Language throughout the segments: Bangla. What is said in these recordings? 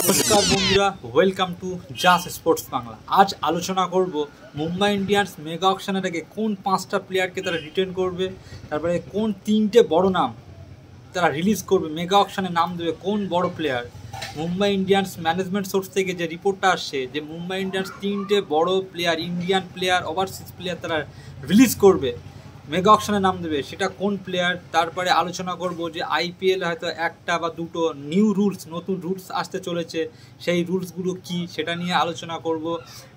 নমস্কার বন্ধুরা, ওয়েলকাম টু জাস স্পোর্টস বাংলা। আজ আলোচনা করব মুম্বাই ইন্ডিয়ান্স মেগা অকশনের আগে কোন 5টা প্লেয়ারকে তারা রিটেন করবে, তারপরে কোন 3টে বড় নাম তারা রিলিজ করবে, মেগা অকশনে নাম দেবে কোন বড় player. Mumbai Indians management source থেকে যে রিপোর্টটা আসছে যে মুম্বাই ইন্ডিয়ান্স 3টে বড় player, Indian player, overseas player তারা রিলিজ করবে, মেগা অকশনে নাম দেবে, সেটা কোন প্লেয়ার। তারপরে আলোচনা করব যে আইপিএল হয়তো একটা বা দুটো নিউ রুলস, নতুন রুলস আসতে চলেছে, সেই রুলসগুলো কি সেটা নিয়ে আলোচনা করব।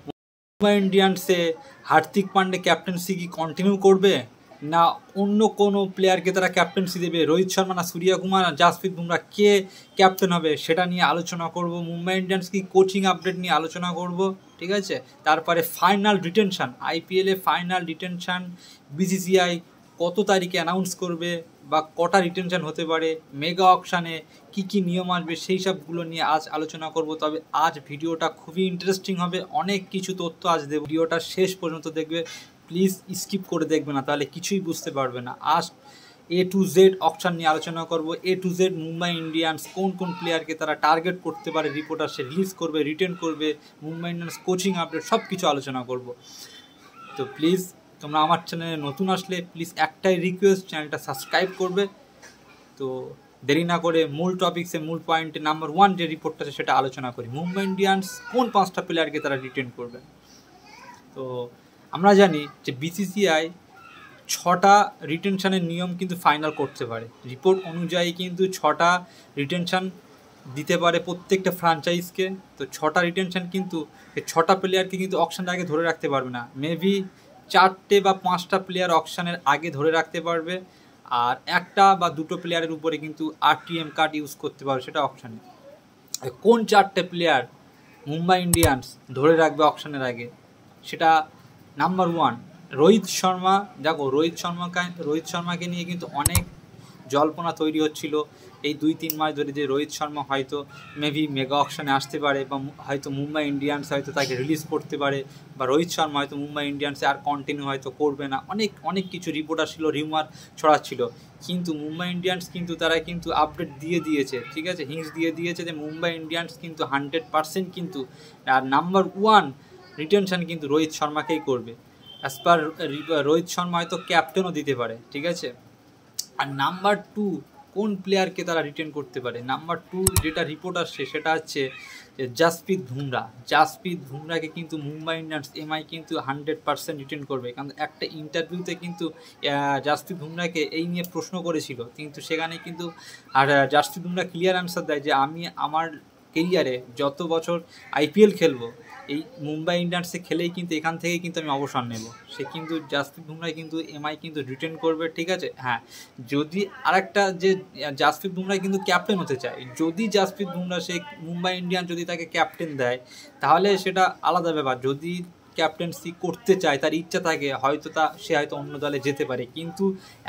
মুম্বাই ইন্ডিয়ান্সে হার্দিক পান্ডে ক্যাপ্টেন্সি কি কন্টিনিউ করবে, না অন্য কোনো প্লেয়ারকে তারা ক্যাপ্টেন্সি দেবে, রোহিত শর্মা না সূর্য কুমার না জাসপ্রীত বুমরা, কে ক্যাপ্টেন হবে সেটা নিয়ে আলোচনা করব। মুম্বাই ইন্ডিয়ান্স কি কোচিং আপডেট নিয়ে আলোচনা করব, ঠিক আছে। তারপরে ফাইনাল রিটেনশান, আইপিএলে ফাইনাল রিটেনশান বিসিসিআই কত তারিখে অ্যানাউন্স করবে বা কটা রিটেনশান হতে পারে, মেগা অকশানে কি কি নিয়ম আসবে, সেই সবগুলো নিয়ে আজ আলোচনা করব। তবে আজ ভিডিওটা খুবই ইন্টারেস্টিং হবে, অনেক কিছু তথ্য আজ দেব, ভিডিওটা শেষ পর্যন্ত দেখবে, প্লিজ স্কিপ করে দেখবে না, তাহলে কিছুই বুঝতে পারবে না। আজ A to Z অকশন নিয়ে আলোচনা করব। A to Z Mumbai Indians কোন কোন প্লেয়ারকে তারা টার্গেট করতে পারে, রিপোর্টার সে রিলিজ করবে, রিটেন করবে, মুম্বাই ইন্ডিয়ান্স কোচিং আপডেট সব কিছু আলোচনা করব। তো প্লিজ তোমরা আমার চ্যানেলে নতুন আসলে প্লিজ একটাই রিকোয়েস্ট, চ্যানেলটা সাবস্ক্রাইব করবে। তো দেরি না করে মূল টপিক্সে, মূল পয়েন্টে নাম্বার 1 যে রিপোর্টটা আছে সেটা আলোচনা করি। মুম্বাই ইন্ডিয়ান্স কোন 5টা প্লেয়ারকে তারা রিটেন করবে। তো আমরা জানি যে বিসিসিআই 6টা রিটেনশানের নিয়ম কিন্তু ফাইনাল করতে পারে, রিপোর্ট অনুযায়ী কিন্তু 6টা রিটেনশান দিতে পারে প্রত্যেকটা ফ্র্যাঞ্চাইজকে। তো 6টা রিটেনশান কিন্তু এই 6টা প্লেয়ারকে কিন্তু অকশনের আগে ধরে রাখতে পারবে না, মেবি 4টে বা 5টা প্লেয়ার অকশনের আগে ধরে রাখতে পারবে, আর একটা বা দুটো প্লেয়ারের উপরে কিন্তু আরটিএম কার্ড ইউজ করতে পারবে সেটা অকশনে। কোন 4টে প্লেয়ার মুম্বাই ইন্ডিয়ান্স ধরে রাখবে অকশনের আগে, সেটা নাম্বার 1 রোহিত শর্মা। দেখো রোহিত শর্মাকে নিয়ে কিন্তু অনেক জল্পনা তৈরি হচ্ছিল এই 2-3 মাস ধরে, যে রোহিত শর্মা হয়তো মেবি মেগা অকশনে আসতে পারে, বা হয়তো মুম্বাই ইন্ডিয়ান্স হয়তো তাকে রিলিজ করতে পারে, বা রোহিত শর্মা হয়তো মুম্বাই ইন্ডিয়ান্সে আর কন্টিনিউ হয়তো করবে না, অনেক কিছু রিপোর্ট আসছিল, রিউমার ছড়াচ্ছিল। কিন্তু মুম্বাই ইন্ডিয়ান্স কিন্তু তারা কিন্তু আপডেট দিয়ে দিয়েছে, ঠিক আছে, হিন্টস দিয়ে দিয়েছে যে মুম্বাই ইন্ডিয়ান্স কিন্তু 100% কিন্তু আর নাম্বার 1 রিটেনশন কিন্তু রোহিত শর্মাকেই করবে। অ্যাজ পার রোহিত শর্মা হয়তো ক্যাপ্টেনও দিতে পারে, ঠিক আছে। আর নাম্বার 2 কোন প্লেয়ারকে তারা রিটেন করতে পারে, নাম্বার 2 যেটা রিপোর্ট আসছে সেটা হচ্ছে জাসপ্রীত বুমরাকে কিন্তু মুম্বাই ইন্ডিয়ান্স এমআই কিন্তু 100% রিটেন করবে। কারণ একটা ইন্টারভিউতে কিন্তু জাসপ্রীত বুমরাকে এই নিয়ে প্রশ্ন করেছিল, কিন্তু সেখানে কিন্তু আর জাসপ্রীত বুমরা ক্লিয়ার অ্যান্সার দেয় যে আমি আমার কেরিয়ারে যত বছর আইপিএল খেলবো এই মুম্বাই ইন্ডিয়ান্সে খেলেই কিন্তু এখান থেকেই কিন্তু আমি অবসর নেব। সে কিন্তু জাসপ্রীত বুমরা কিন্তু এমআই কিন্তু রিটেন করবে, ঠিক আছে। হ্যাঁ, যদি আরেকটা যে জাসপ্রীত বুমরা কিন্তু ক্যাপ্টেন হতে চায়, যদি জাসপ্রীত বুমরা সে মুম্বাই ইন্ডিয়ান্স যদি তাকে ক্যাপ্টেন দেয় তাহলে সেটা আলাদা ব্যাপার। যদি ক্যাপ্টেন্সি করতে চায়, তার ইচ্ছা থাকে, হয়তো সে হয়তো অন্য দলে যেতে পারে। কিন্তু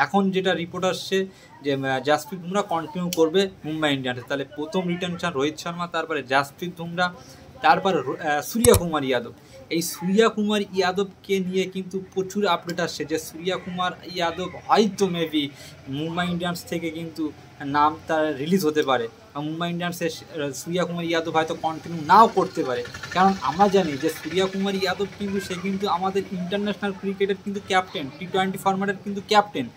এখন যেটা রিপোর্ট আসছে যে জাসপ্রীত বুমরা কন্টিনিউ করবে মুম্বাই ইন্ডিয়ান্সে। তাহলে প্রথম রিটেনশন রোহিত শর্মা, তারপরে জাসপ্রীত বুমরা, তারপর সূর্য কুমার যাদব। এই সূর্য কুমার যাদবকে নিয়ে কিন্তু প্রচুর আপডেট আসছে যে সূর্য কুমার যাদব হয়তো মেবি মুম্বাই ইন্ডিয়ান্স থেকে কিন্তু নাম তার রিলিজ হতে পারে, বা মুম্বাই ইন্ডিয়ান্সে সূর্য কুমার যাদব হয়তো কন্টিনিউ নাও করতে পারে। কারণ আমরা জানি যে সূর্য কুমার যাদব কিন্তু সে কিন্তু আমাদের ইন্টারন্যাশনাল ক্রিকেটের কিন্তু ক্যাপ্টেন, T20 ফরম্যাটের কিন্তু ক্যাপ্টেন,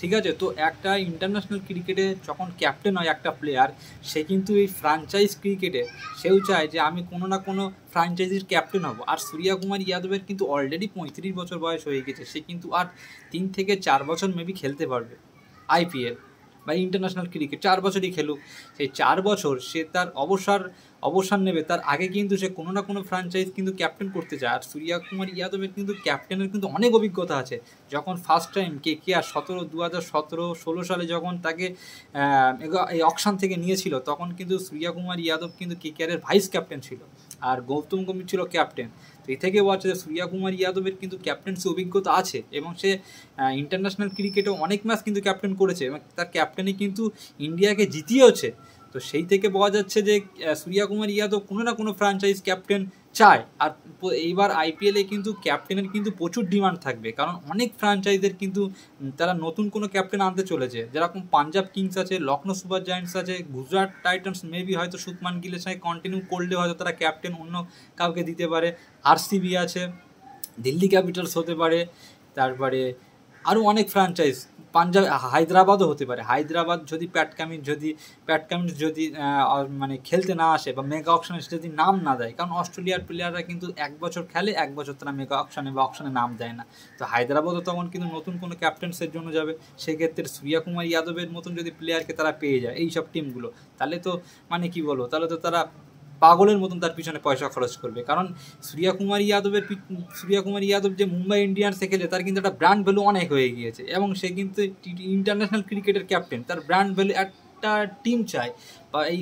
ঠিক আছে। তো একটা ইন্টারন্যাশনাল ক্রিকেটে যখন ক্যাপ্টেন হয় একটা প্লেয়ার, সে কিন্তু এই ফ্র্যাঞ্চাইজ ক্রিকেটে সেও চায় যে আমি কোনো না কোনো ফ্র্যাঞ্চাইজির ক্যাপ্টেন হব। আর সূর্য কুমার যাদবের কিন্তু অলরেডি 35 বছর বয়স হয়ে গেছে, সে কিন্তু আর 3 থেকে 4 বছর মেবি খেলতে পারবে আইপিএল বা ইন্টারন্যাশনাল ক্রিকেট, 4 বছরই খেলুক। সেই 4 বছর সে তার অবসর নেবে, তার আগে কিন্তু সে কোনো না কোনো ফ্র্যাঞ্চাইজ কিন্তু ক্যাপ্টেন করতে চায়। আর সূর্য কুমার যাদবের কিন্তু ক্যাপ্টেনের কিন্তু অনেক অভিজ্ঞতা আছে। যখন ফার্স্ট টাইম KKR 2017-16 সালে যখন তাকে এই অকশন থেকে নিয়েছিল, তখন কিন্তু সূর্য কুমার যাদব কিন্তু KKR-এর ভাইস ক্যাপ্টেন ছিল, আর গৌতম গম্ভীর ছিল ক্যাপ্টেন। তো এই থেকে বলছে যে সূর্য কুমার যাদবের কিন্তু ক্যাপ্টেন্সি অভিজ্ঞতা আছে, এবং সে ইন্টারন্যাশনাল ক্রিকেটেও অনেক ম্যাচ কিন্তু ক্যাপ্টেন করেছে, এবং তার ক্যাপ্টেনই কিন্তু ইন্ডিয়াকে জিতিয়েওছে। তো সেই থেকে বোঝা যাচ্ছে যে সূর্যা কুমার যাদব কোনো না কোনো ফ্র্যাঞ্চাইজ ক্যাপ্টেন চায়। আর এইবার আইপিএলে কিন্তু ক্যাপ্টেনের কিন্তু প্রচুর ডিমান্ড থাকবে, কারণ অনেক ফ্র্যাঞ্চাইজের কিন্তু তারা নতুন কোনো ক্যাপ্টেন আনতে চলেছে, যেরকম পাঞ্জাব কিংস আছে, লখনৌ সুপার জায়ান্টস আছে, গুজরাট টাইটান্স মেবি হয়তো শুভমান গিলের সঙ্গে কন্টিনিউ করলে হয়তো তারা ক্যাপ্টেন অন্য কাউকে দিতে পারে, আরসিবি আছে, দিল্লি ক্যাপিটালস হতে পারে, তারপরে আরও অনেক ফ্র্যাঞ্চাইজ, পাঞ্জাব, হায়দ্রাবাদও হতে পারে। হায়দ্রাবাদ যদি প্যাট কামিন্স যদি মানে খেলতে না আসে বা মেগা অকশনে যদি নাম না দেয়, কারণ অস্ট্রেলিয়ার প্লেয়াররা কিন্তু 1 বছর খেলে, 1 বছর তারা মেগা অকশনে বা অকশনে নাম দেয় না। তো হায়দ্রাবাদও তখন কিন্তু নতুন কোনো ক্যাপ্টেন্সের জন্য যাবে, সেক্ষেত্রে সূর্যা কুমার যাদবের মতন যদি প্লেয়ারকে তারা পেয়ে যায় এই সব টিমগুলো, তাহলে তো মানে কি বলবো, তাহলে তো তারা পাগলের মতন তার পিছনে পয়সা খরচ করবে। কারণ সূর্যা কুমার যাদব যে মুম্বাই ইন্ডিয়ান্সে খেলে, তার কিন্তু একটা ব্র্যান্ড ভ্যালু অনেক হয়ে গিয়েছে, এবং সে কিন্তু ইন্টারন্যাশনাল ক্রিকেটের ক্যাপ্টেন, তার ব্র্যান্ড ভ্যালু একটা টিম চায়। বা এই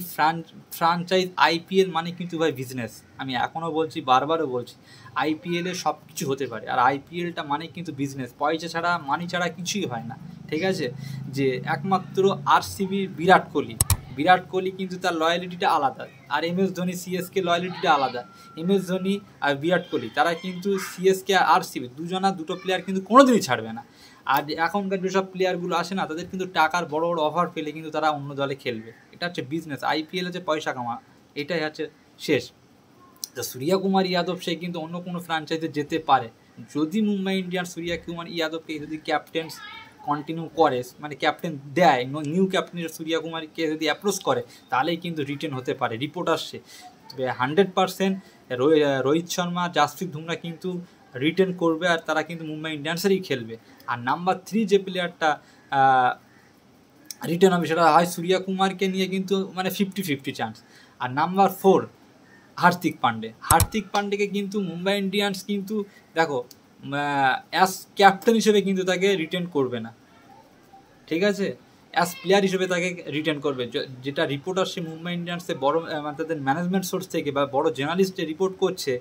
ফ্র্যাঞ্চাইজ আইপিএল মানে কিন্তু ভাই বিজনেস, আমি এখনও বলছি, বারবারও বলছি, আইপিএলে সব কিছু হতে পারে, আর আইপিএলটা মানে কিন্তু বিজনেস, পয়সা ছাড়া, মানি ছাড়া কিছুই হয় না, ঠিক আছে। যে একমাত্র আরসিবি বিরাট কোহলি কিন্তু তার লয়ালিটিটা আলাদা, আর MS ধোনি সিএসকে লয়ালিটিটা আলাদা। MS ধোনি আর বিরাট কোহলি তারা কিন্তু সিএসকে আর আরসিবি দুটো প্লেয়ার কিন্তু কোনোদিনই ছাড়বে না। আর এখনকার যেসব প্লেয়ারগুলো আসে না, তাদের কিন্তু টাকার বড় বড় অফার পেলে কিন্তু তারা অন্য দলে খেলবে, এটা হচ্ছে বিজনেস। আইপিএল হচ্ছে পয়সা কামা, এটাই হচ্ছে শেষ। তো সূর্যা কুমার যাদব সে কিন্তু অন্য কোনো ফ্র্যাঞ্চাইজে যেতে পারে, যদি মুম্বাই ইন্ডিয়ান্স সূর্যা কুমার যাদবকে যদি ক্যাপ্টেন্স কন্টিনিউ করে, মানে ক্যাপ্টেন দেয়, নিউ ক্যাপ্টেন সূর্যা কুমারকে যদি অ্যাপ্রোচ করে, তাহলেই কিন্তু রিটেন হতে পারে, রিপোর্ট আসছে। তবে 100% রোহিত শর্মা, জাসপ্রীত বুমরা কিন্তু রিটেন করবে, আর তারা কিন্তু মুম্বাই ইন্ডিয়ান্সেরই খেলবে। আর নাম্বার 3 যে প্লেয়ারটা রিটেন হবে, সেটা হয় সূর্যা কুমারকে নিয়ে কিন্তু মানে 50-50 চান্স। আর নাম্বার 4 হার্দিক পান্ডেকে কিন্তু মুম্বাই ইন্ডিয়ান্স কিন্তু দেখো অ্যাজ ক্যাপ্টেন হিসেবে কিন্তু তাকে রিটেন করবে না, ঠিক আছে, অ্যাজ প্লেয়ার হিসেবে তাকে রিটেন করবে। যেটা রিপোর্ট আসছে মুম্বাই ইন্ডিয়ান্সে, বড় তাদের ম্যানেজমেন্ট সোর্স থেকে বা বড় জার্নালিস্টে রিপোর্ট করছে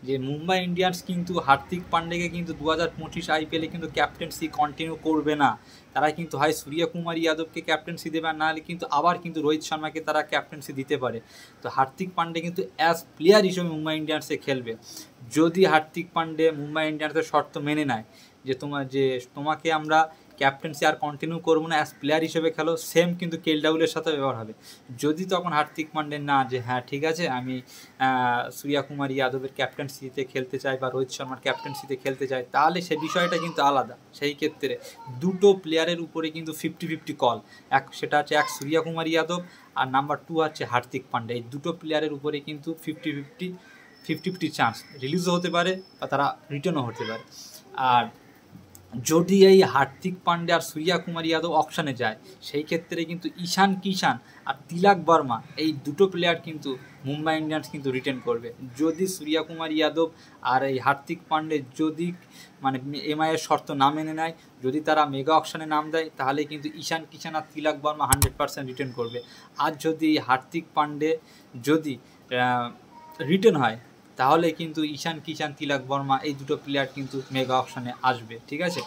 যে মুম্বাই ইন্ডিয়ান্স কিন্তু হার্দিক পান্ডেকে কিন্তু 2025 আইপিএলে কিন্তু ক্যাপ্টেন্সি কন্টিনিউ করবে না, তারা কিন্তু হয় সূর্যা কুমার যাদবকে ক্যাপ্টেন্সি দেবে, আর নাহলে কিন্তু আবার কিন্তু রোহিত শর্মাকে তারা ক্যাপ্টেন্সি দিতে পারে। তো হার্দিক পান্ডে কিন্তু অ্যাজ প্লেয়ার হিসেবে মুম্বাই ইন্ডিয়ান্সে খেলবে। যদি হার্দিক পান্ডে মুম্বাই ইন্ডিয়ান্সের শর্ত মেনে নেয় যে তোমাকে আমরা ক্যাপ্টেন্সি আর কন্টিনিউ করবো না, অ্যাজ প্লেয়ার হিসেবে খেলো, সেম কিন্তু কেএল রাহুলের সাথে ব্যবহার হবে। যদি তখন হার্দিক পান্ডে না, যে হ্যাঁ ঠিক আছে আমি সূর্যা কুমার যাদবের ক্যাপ্টেন্সিতে খেলতে চাই বা রোহিত শর্মার ক্যাপ্টেন্সিতে খেলতে চাই, তাহলে সে বিষয়টা কিন্তু আলাদা। সেই ক্ষেত্রে দুটো প্লেয়ারের উপরে কিন্তু 50-50 কল, সেটা হচ্ছে এক সূর্যা কুমার যাদব, আর নাম্বার 2 হচ্ছে হার্দিক পান্ডে। এই দুটো প্লেয়ারের উপরে কিন্তু 50-50 চান্স রিলিজও হতে পারে বা তারা রিটার্নও হতে পারে। আর যদি এই হার্দিক পান্ডে আর সূর্যা কুমার যাদব অপশানে যায়, সেই ক্ষেত্রে কিন্তু ঈশান কিষান আর তিলক বর্মা, এই দুটো প্লেয়ার কিন্তু মুম্বাই ইন্ডিয়ান্স কিন্তু রিটেন করবে। যদি সূর্যা কুমার যাদব আর এই হার্দিক পান্ডে যদি মানে এমআইয়ের শর্ত না মেনে নেয়, যদি তারা মেগা অপশানে নাম দেয়, তাহলে কিন্তু ঈশান কিষান আর তিলক বর্মা 100% রিটেন করবে। আর যদি হার্দিক পান্ডে যদি রিটেন হয়, তাহলে কিন্তু ঈশান কিষান, তিলক বর্মা এই দুটো প্লেয়ার কিন্তু মেগা অপশানে আসবে, ঠিক আছে।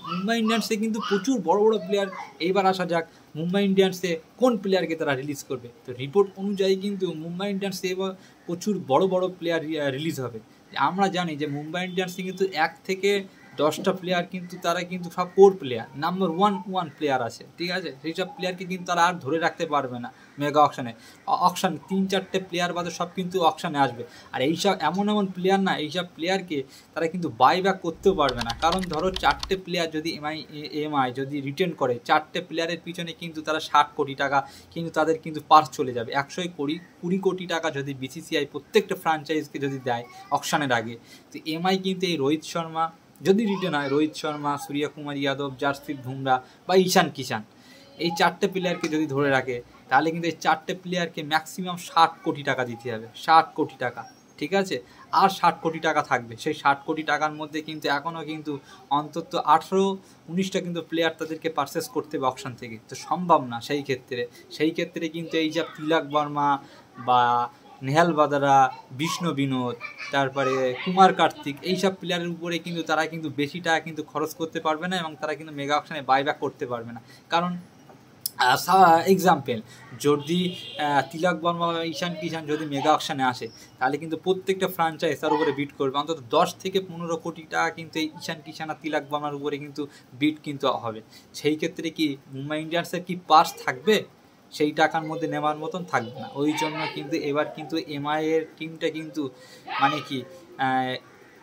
মুম্বাই ইন্ডিয়ান্সে কিন্তু প্রচুর বড় বড় প্লেয়ার, এইবার আসা যাক মুম্বাই ইন্ডিয়ান্সে কোন প্লেয়ারকে তারা রিলিজ করবে। তো রিপোর্ট অনুযায়ী কিন্তু মুম্বাই ইন্ডিয়ান্সে এবার প্রচুর বড় বড় প্লেয়ার রিলিজ হবে। আমরা জানি যে মুম্বাই ইন্ডিয়ান্সে কিন্তু 1 থেকে 10টা প্লেয়ার কিন্তু তারা কিন্তু সব কোর প্লেয়ার, নাম্বার 1 প্লেয়ার আছে, ঠিক আছে। সেই সব প্লেয়ারকে কিন্তু তারা আর ধরে রাখতে পারবে না মেগা অকশানে। 3-4টে প্লেয়ার বাদে সব কিন্তু অকশানে আসবে। আর এইসব এমন প্লেয়ার না, এইসব প্লেয়ারকে তারা কিন্তু বাইব্যাক করতেও পারবে না। কারণ ধরো 4টে প্লেয়ার যদি এমআই যদি রিটেন করে, 4টে প্লেয়ারের পিছনে কিন্তু তারা 60 কোটি টাকা কিন্তু তাদের কিন্তু পার্স চলে যাবে। 120 কোটি টাকা যদি বিসিসিআই প্রত্যেকটা ফ্র্যাঞ্চাইজকে যদি দেয় অকশানের আগে, তো এমআই কিন্তু এই রোহিত শর্মা যদি রিটেন হয়, রোহিত শর্মা, সূর্যা কুমার যাদব, জাসপ্রীত বুমরা বা ঈশান কিষান, এই 4টে প্লেয়ারকে যদি ধরে রাখে, তাহলে কিন্তু এই 4টে প্লেয়ারকে ম্যাক্সিমাম 60 কোটি টাকা দিতে হবে, 60 কোটি টাকা, ঠিক আছে। আর 60 কোটি টাকা থাকবে, সেই 60 কোটি টাকার মধ্যে কিন্তু এখনও কিন্তু অন্তত 18-19টা কিন্তু প্লেয়ার তাদেরকে পারচেস করতে হবে অকশন থেকে। তো সম্ভব না সেই ক্ষেত্রে কিন্তু এই যে তিলক বর্মা বা নেহাল বাদারা, বিষ্ণু বিনোদ, তারপরে কুমার কার্তিক, এইসব প্লেয়ারের উপরে কিন্তু তারা কিন্তু বেশি টাকা কিন্তু খরচ করতে পারবে না, এবং তারা কিন্তু মেগা অকশনে বাইব্যাক করতে পারবে না। কারণ এক্সাম্পল, যদি তিলক বর্মা বা ঈশান কিষান যদি মেগা অকশানে আসে, তাহলে কিন্তু প্রত্যেকটা ফ্রাঞ্চাইজ তার উপরে বিট করবে, অন্তত 10 থেকে 15 কোটি টাকা কিন্তু এই ঈশান কিষান আর তিলক বর্মার উপরে কিন্তু বিট কিন্তু হবে। সেই ক্ষেত্রে কি মুম্বাই ইন্ডিয়ান্সের কি পাস থাকবে? সেই টাকার মধ্যে নেওয়ার মতন থাকবে না। ওই জন্য কিন্তু এবার কিন্তু এমআই এর টিমটা কিন্তু মানে কি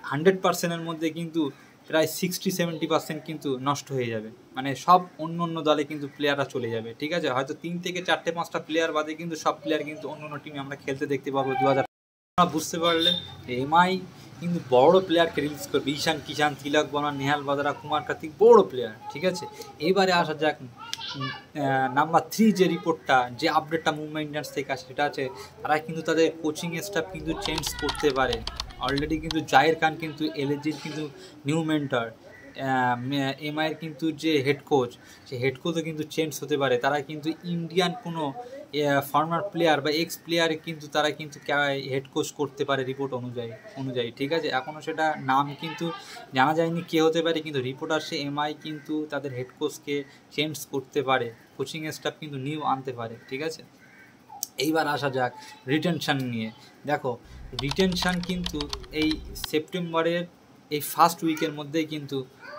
100%-এর মধ্যে কিন্তু প্রায় 60-70% কিন্তু নষ্ট হয়ে যাবে, মানে সব অন্য অন্য দলে কিন্তু প্লেয়াররা চলে যাবে, ঠিক আছে। হয়তো 3 থেকে 4-5টা প্লেয়ার বাদে কিন্তু সব প্লেয়ার কিন্তু অন্য অন্য টিমে আমরা খেলতে দেখতে পাবো 2000। বুঝতে পারলে এমআই কিন্তু বড় প্লেয়ারকে রিলিজ করবে, ঈশান কিষান, তিলক বর্মা, নেহাল বাদরা, কুমার কার্তিক, বড় প্লেয়ার, ঠিক আছে। এইবারে আসা যাক নাম্বার 3 যে রিপোর্টটা, যে আপডেটটা মুম্বাই ইন্ডিয়ান্স থেকে আসে, সেটা আছে তারা কিন্তু তাদের কোচিং স্টাফ কিন্তু চেঞ্জ করতে পারে। অলরেডি কিন্তু জাহির খান কিন্তু এলএজির কিন্তু নিউ মেন্টর, এমআইয়ের কিন্তু যে হেড কোচ, সেই হেড কোচও কিন্তু চেঞ্জ হতে পারে। তারা কিন্তু ইন্ডিয়ান কোনো ফর্মার প্লেয়ার বা এক্স প্লেয়ারে কিন্তু তারা কিন্তু হেড কোচ করতে পারে রিপোর্ট অনুযায়ী, ঠিক আছে। এখনও সেটা নাম কিন্তু জানা যায়নি কে হতে পারে, কিন্তু রিপোর্ট আসছে এমআই কিন্তু তাদের হেড কোচকে চেঞ্জ করতে পারে, কোচিং স্টাফ কিন্তু নিউ আনতে পারে, ঠিক আছে। এইবার আসা যাক রিটেনশান নিয়ে। দেখো রিটেনশান কিন্তু এই সেপ্টেম্বরের এই ফার্স্ট উইকের মধ্যেই কিন্তু,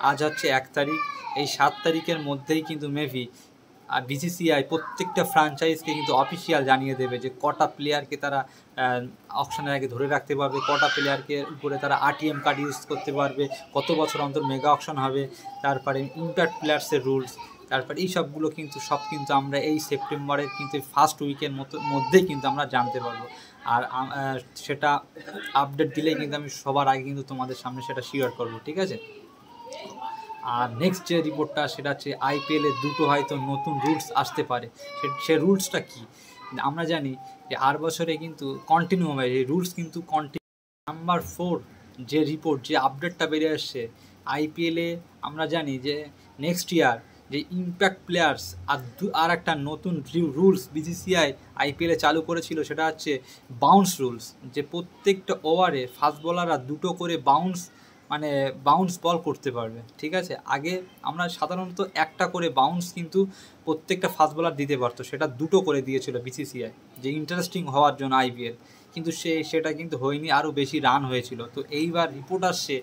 আজ হচ্ছে 1 তারিখ, এই 7 তারিখের মধ্যেই কিন্তু মেবি বিসিসিআই প্রত্যেকটা ফ্র্যাঞ্চাইজকে কিন্তু অফিসিয়াল জানিয়ে দেবে যে কটা প্লেয়ারকে তারা অকশনের আগে ধরে রাখতে পারবে, কটা প্লেয়ারকে উপরে তারা আরটিএম কার্ড ইউজ করতে পারবে, কত বছর অন্তর মেগা অকশন হবে, তারপরে ইম্প্যাক্ট প্লেয়ার্সের রুলস, তারপর এই সবগুলো কিন্তু সব কিন্তু আমরা এই সেপ্টেম্বরের কিন্তু ফার্স্ট উইকের মধ্যেই কিন্তু আমরা জানতে পারবো। আর সেটা আপডেট দিলেই কিন্তু আমি সবার আগে কিন্তু তোমাদের সামনে সেটা শেয়ার করবো, ঠিক আছে। আর নেক্সট যে রিপোর্টটা, সেটা হচ্ছে আইপিএলের দুটো হয়তো নতুন রুলস আসতে পারে। সে রুলসটা কি আমরা জানি যে 8 বছরে কিন্তু কন্টিনিউ হবে, এই রুলস কিন্তু কন্টিনিউ। নাম্বার 4 যে রিপোর্ট, যে আপডেটটা বেরিয়ে আসছে আইপিএলে, আমরা জানি যে নেক্সট ইয়ার যে ইম্প্যাক্ট প্লেয়ার্স আর একটা নতুন রুলস বিসিসিআই আইপিএলে চালু করেছিল, সেটা হচ্ছে বাউন্স রুলস, যে প্রত্যেকটা ওভারে ফাস্ট বোলাররা 2টো করে বাউন্স বল করতে পারবে, ঠিক আছে। আগে আমরা সাধারণত 1টা করে বাউন্স কিন্তু প্রত্যেকটা ফাস্ট বোলার দিতে পারতো, সেটা 2টো করে দিয়েছিল বিসিসিআই, যে ইন্টারেস্টিং হওয়ার জন্য আইপিএল, কিন্তু সেটা কিন্তু হয়নি, আরও বেশি রান হয়েছিল। তো এইবার রিপোর্ট আসছে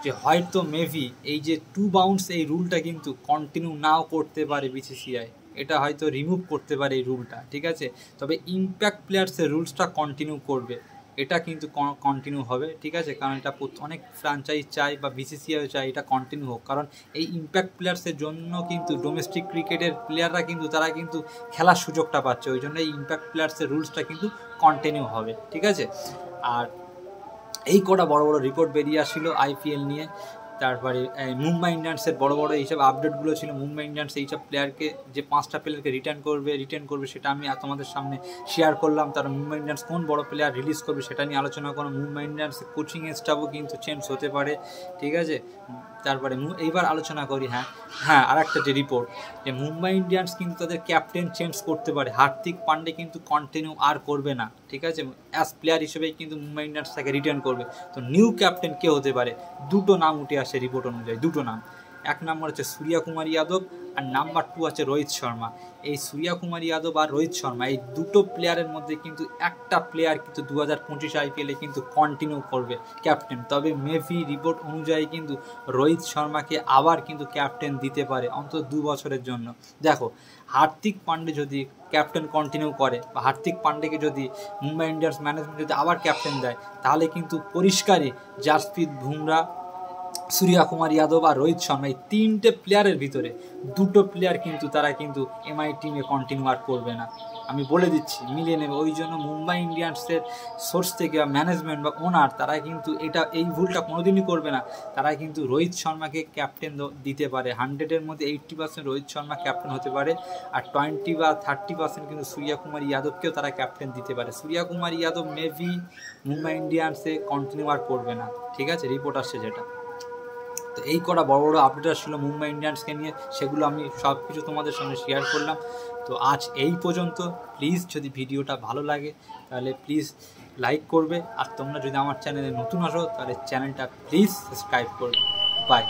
যে হয়তো মেবি এই যে 2 বাউন্স এই রুলটা কিন্তু কন্টিনিউ নাও করতে পারে বিসিসিআই, এটা হয়তো রিমুভ করতে পারে এই রুলটা, ঠিক আছে। তবে ইম্প্যাক্ট প্লেয়ার্সের রুলসটা কন্টিনিউ করবে, এটা কিন্তু কন্টিনিউ হবে, ঠিক আছে। কারণ এটা অনেক ফ্র্যাঞ্চাইজ চাই বা বিসিসিআইও চাই এটা কন্টিনিউ হোক, কারণ এই ইম্প্যাক্ট প্লেয়ার্সের জন্য কিন্তু ডোমেস্টিক ক্রিকেটের প্লেয়াররা কিন্তু তারা কিন্তু খেলার সুযোগটা পাচ্ছে, ওই জন্য এই ইম্প্যাক্ট প্লেয়ার্সের রুলসটা কিন্তু কন্টিনিউ হবে, ঠিক আছে। আর এই কটা বড় বড় রিপোর্ট বেরিয়ে আসছিল আইপিএল নিয়ে। তারপরে মুম্বাই ইন্ডিয়ান্সের বড় বড় এইসব আপডেটগুলো ছিল। মুম্বাই ইন্ডিয়ান্স এইসব প্লেয়ারকে, যে 5টা প্লেয়ারকে রিটার্ন করবে সেটা আমি তোমাদের সামনে শেয়ার করলাম। তারা মুম্বাই ইন্ডিয়ান্স কোন বড় প্লেয়ার রিলিজ করবে সেটা নিয়ে আলোচনা করো। মুম্বাই ইন্ডিয়ান্সের কোচিং স্টাফও কিন্তু চেঞ্জ হতে পারে, ঠিক আছে। তারপরে এইবার আলোচনা করি আর একটা যে রিপোর্ট, যে মুম্বাই ইন্ডিয়ান্স কিন্তু তাদের ক্যাপ্টেন চেঞ্জ করতে পারে, হার্দিক পান্ডে কিন্তু কন্টিনিউ আর করবে না, ঠিক আছে। অ্যাজ প্লেয়ার হিসেবেই কিন্তু মুম্বাই ইন্ডিয়ান্স তাকে রিটার্ন করবে। তো নিউ ক্যাপ্টেন কে হতে পারে? 2টো নাম উঠে আসে রিপোর্ট অনুযায়ী, 2টো নাম। 1 নম্বর হচ্ছে সূর্য কুমার যাদব, আর নাম্বার 2 আছে রোহিত শর্মা। এই সূর্য কুমার যাদব আর রোহিত শর্মা, এই 2টো প্লেয়ারের মধ্যে কিন্তু একটা প্লেয়ার কিন্তু 2025 আইপিএলে কিন্তু কন্টিনিউ করবে ক্যাপ্টেন। তবে মেবি রিপোর্ট অনুযায়ী কিন্তু রোহিত শর্মাকে আবার কিন্তু ক্যাপ্টেন দিতে পারে অন্তত 2 বছরের জন্য। দেখো হার্দিক পান্ডে যদি ক্যাপ্টেন কন্টিনিউ করে, বা হার্দিক পান্ডেকে যদি মুম্বাই ইন্ডিয়ান্স ম্যানেজমেন্ট যদি আবার ক্যাপ্টেন দেয়, তাহলে কিন্তু পরিষ্কারই জাসপ্রীত বুমরা, সূর্য কুমার যাদব আর রোহিত শর্মা, এই 3টে প্লেয়ারের ভিতরে 2টো প্লেয়ার কিন্তু তারা কিন্তু এমআই টিমে কন্টিনিউ আর করবে না, আমি বলে দিচ্ছি, মিলিয়ে নেবে। ওই জন্য মুম্বাই ইন্ডিয়ান্সের সোর্স থেকে বা ম্যানেজমেন্ট বা ওনার, তারা কিন্তু এই ভুলটা কোনোদিনই করবে না। তারা কিন্তু রোহিত শর্মাকে ক্যাপ্টেন দিতে পারে, 100-এর মধ্যে 80% রোহিত শর্মা ক্যাপ্টেন হতে পারে, আর 20 বা 30% কিন্তু সূর্য কুমার যাদবকেও তারা ক্যাপ্টেন দিতে পারে। সূর্য কুমার যাদব মেবি মুম্বাই ইন্ডিয়ান্সে কন্টিনিউ আর করবে না, ঠিক আছে, রিপোর্ট আসছে যেটা। তো এই কটা বড় বড় আপডেট আসছিল মুম্বাই ইন্ডিয়ান্সকে নিয়ে, সেগুলো আমি সব কিছু তোমাদের সঙ্গে শেয়ার করলাম। তো আজ এই পর্যন্ত। প্লিজ যদি ভিডিওটা ভালো লাগে তাহলে প্লিজ লাইক করবে, আর তোমরা যদি আমার চ্যানেলে নতুন আসো তাহলে চ্যানেলটা প্লিজ সাবস্ক্রাইব করবে। বাই।